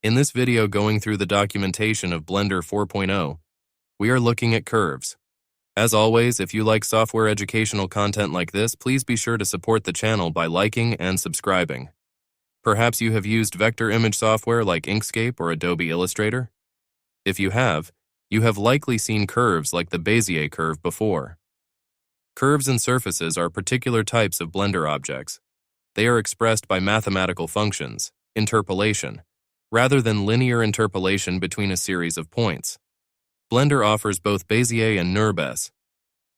In this video going through the documentation of Blender 4.0, we are looking at curves. As always, if you like software educational content like this, please be sure to support the channel by liking and subscribing. Perhaps you have used vector image software like Inkscape or Adobe Illustrator? If you have likely seen curves like the Bézier curve before. Curves and surfaces are particular types of Blender objects. They are expressed by mathematical functions, interpolation, rather than linear interpolation between a series of points. Blender offers both Bézier and NURBS.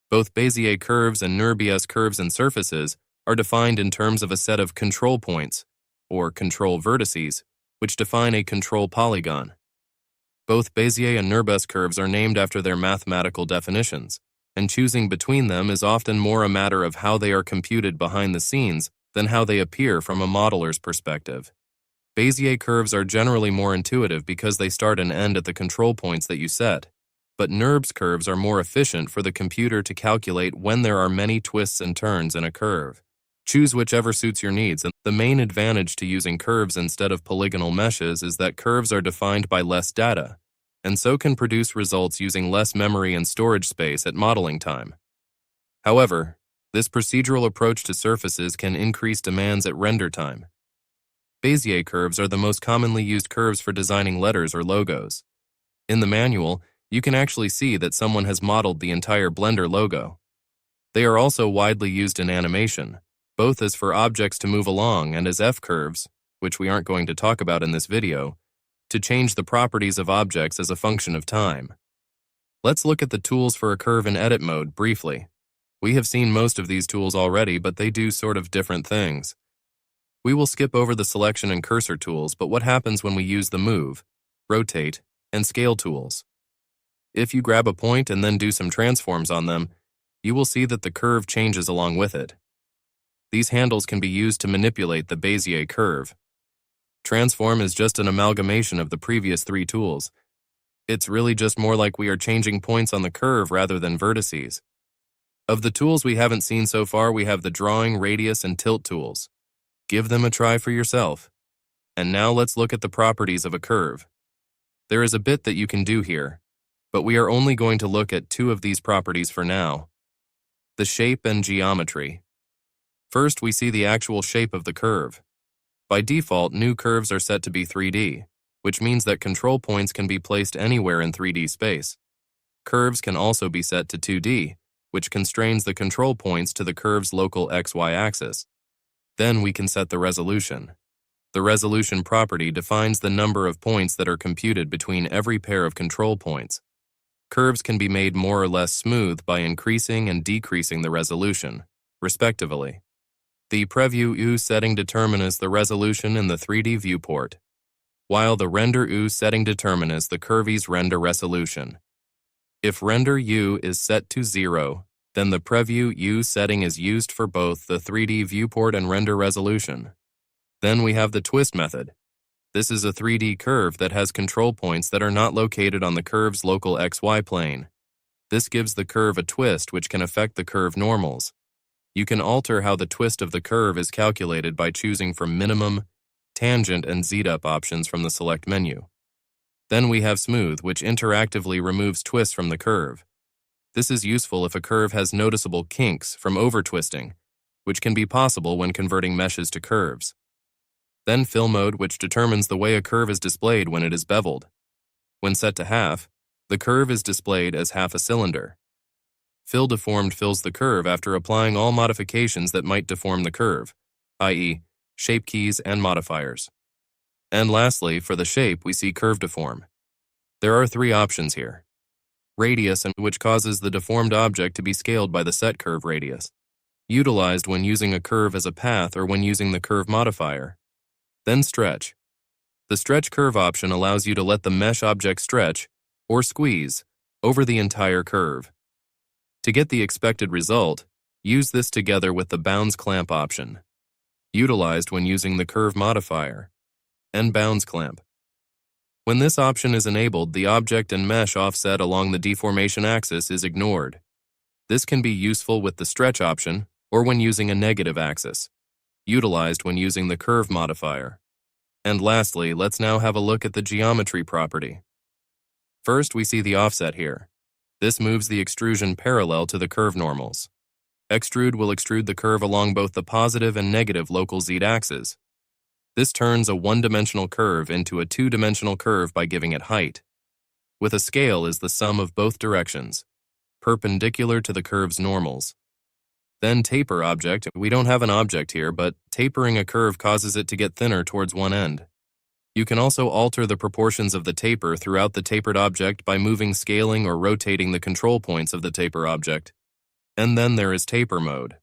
Both Bézier curves and NURBS curves and surfaces are defined in terms of a set of control points, or control vertices, which define a control polygon. Both Bézier and NURBS curves are named after their mathematical definitions, and choosing between them is often more a matter of how they are computed behind the scenes than how they appear from a modeler's perspective. Bézier curves are generally more intuitive because they start and end at the control points that you set, but NURBS curves are more efficient for the computer to calculate when there are many twists and turns in a curve. Choose whichever suits your needs, and the main advantage to using curves instead of polygonal meshes is that curves are defined by less data, and so can produce results using less memory and storage space at modeling time. However, this procedural approach to surfaces can increase demands at render time. Bézier curves are the most commonly used curves for designing letters or logos. In the manual, you can actually see that someone has modeled the entire Blender logo. They are also widely used in animation, both as for objects to move along and as F-curves, which we aren't going to talk about in this video, to change the properties of objects as a function of time. Let's look at the tools for a curve in edit mode briefly. We have seen most of these tools already, but they do sort of different things. We will skip over the selection and cursor tools, but what happens when we use the move, rotate, and scale tools? If you grab a point and then do some transforms on them, you will see that the curve changes along with it. These handles can be used to manipulate the Bézier curve. Transform is just an amalgamation of the previous three tools. It's really just more like we are changing points on the curve rather than vertices. Of the tools we haven't seen so far, we have the drawing, radius, and tilt tools. Give them a try for yourself. And now let's look at the properties of a curve. There is a bit that you can do here, but we are only going to look at two of these properties for now. The shape and geometry. First, we see the actual shape of the curve. By default, new curves are set to be 3D, which means that control points can be placed anywhere in 3D space. Curves can also be set to 2D, which constrains the control points to the curve's local XY axis. Then we can set the resolution. The resolution property defines the number of points that are computed between every pair of control points. Curves can be made more or less smooth by increasing and decreasing the resolution, respectively. The preview U setting determines the resolution in the 3D viewport, while the render U setting determines the curve's render resolution. If render U is set to 0, then the preview U setting is used for both the 3D viewport and render resolution. Then we have the twist method. This is a 3D curve that has control points that are not located on the curve's local XY plane. This gives the curve a twist which can affect the curve normals. You can alter how the twist of the curve is calculated by choosing from minimum, tangent, and Z-up options from the select menu. Then we have smooth, which interactively removes twists from the curve. This is useful if a curve has noticeable kinks from over-twisting, which can be possible when converting meshes to curves. Then fill mode, which determines the way a curve is displayed when it is beveled. When set to half, the curve is displayed as half a cylinder. Fill deformed fills the curve after applying all modifications that might deform the curve, i.e., shape keys and modifiers. And lastly, for the shape, we see curve deform. There are three options here. Radius, which causes the deformed object to be scaled by the set curve radius, utilized when using a curve as a path or when using the curve modifier. Then stretch. The stretch curve option allows you to let the mesh object stretch, or squeeze, over the entire curve. To get the expected result, use this together with the bounds clamp option, utilized when using the curve modifier, and bounds clamp. When this option is enabled, the object and mesh offset along the deformation axis is ignored. This can be useful with the stretch option or when using a negative axis, utilized when using the curve modifier. And lastly, let's now have a look at the geometry property. First, we see the offset here. This moves the extrusion parallel to the curve normals. Extrude will extrude the curve along both the positive and negative local z-axes. This turns a one-dimensional curve into a two-dimensional curve by giving it height. With a scale is the sum of both directions, perpendicular to the curve's normals. Then taper object. We don't have an object here, but tapering a curve causes it to get thinner towards one end. You can also alter the proportions of the taper throughout the tapered object by moving, scaling, or rotating the control points of the taper object. And then there is taper mode.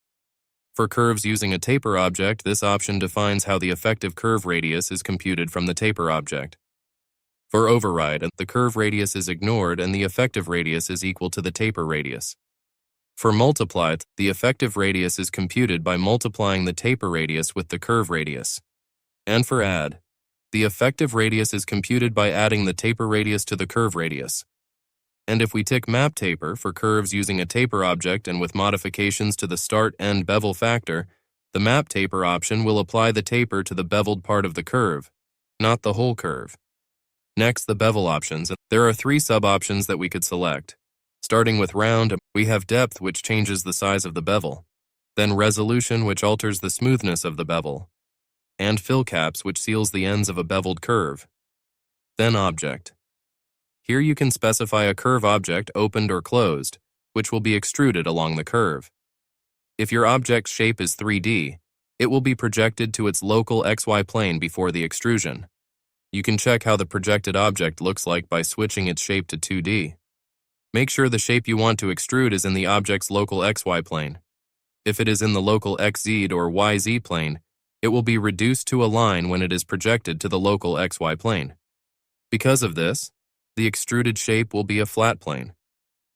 For curves using a taper object, this option defines how the effective curve radius is computed from the taper object. For override, the curve radius is ignored and the effective radius is equal to the taper radius. For multiply, the effective radius is computed by multiplying the taper radius with the curve radius. And for add, the effective radius is computed by adding the taper radius to the curve radius. And if we tick map taper for curves using a taper object and with modifications to the start-end bevel factor, the map taper option will apply the taper to the beveled part of the curve, not the whole curve. Next, the bevel options. There are three sub-options that we could select. Starting with round, we have depth, which changes the size of the bevel, then resolution, which alters the smoothness of the bevel, and fill caps, which seals the ends of a beveled curve. Then object. Here you can specify a curve object opened or closed, which will be extruded along the curve. If your object's shape is 3D, it will be projected to its local XY plane before the extrusion. You can check how the projected object looks like by switching its shape to 2D. Make sure the shape you want to extrude is in the object's local XY plane. If it is in the local XZ or YZ plane, it will be reduced to a line when it is projected to the local XY plane. Because of this, the extruded shape will be a flat plane.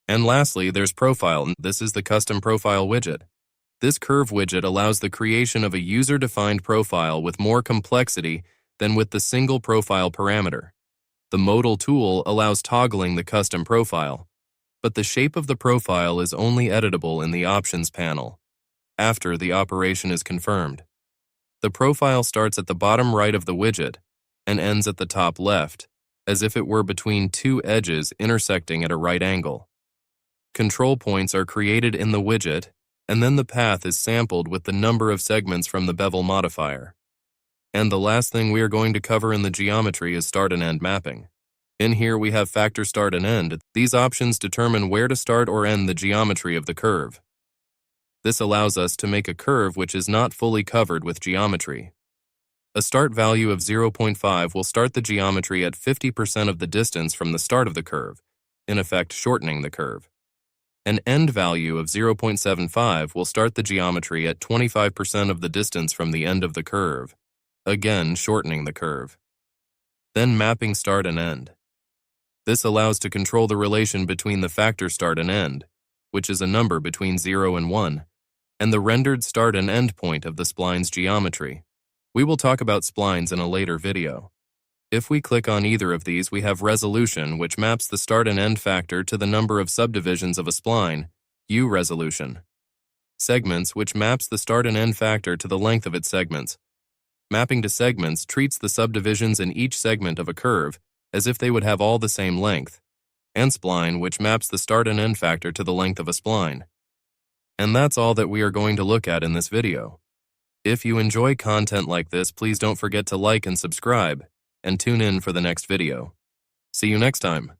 And lastly, there's profile. This is the custom profile widget. This curve widget allows the creation of a user-defined profile with more complexity than with the single profile parameter. The modal tool allows toggling the custom profile, but the shape of the profile is only editable in the options panel, after the operation is confirmed. The profile starts at the bottom right of the widget and ends at the top left, as if it were between two edges intersecting at a right angle. Control points are created in the widget, and then the path is sampled with the number of segments from the bevel modifier. And the last thing we are going to cover in the geometry is start and end mapping. In here we have factor start and end. These options determine where to start or end the geometry of the curve. This allows us to make a curve which is not fully covered with geometry. A start value of 0.5 will start the geometry at 50% of the distance from the start of the curve, in effect shortening the curve. An end value of 0.75 will start the geometry at 25% of the distance from the end of the curve, again shortening the curve. Then mapping start and end. This allows to control the relation between the factor start and end, which is a number between 0 and 1, and the rendered start and end point of the spline's geometry. We will talk about splines in a later video. If we click on either of these, we have resolution, which maps the start and end factor to the number of subdivisions of a spline, U resolution. Segments, which maps the start and end factor to the length of its segments. Mapping to segments treats the subdivisions in each segment of a curve as if they would have all the same length. And spline, which maps the start and end factor to the length of a spline. And that's all that we are going to look at in this video. If you enjoy content like this, please don't forget to like and subscribe, and tune in for the next video. See you next time.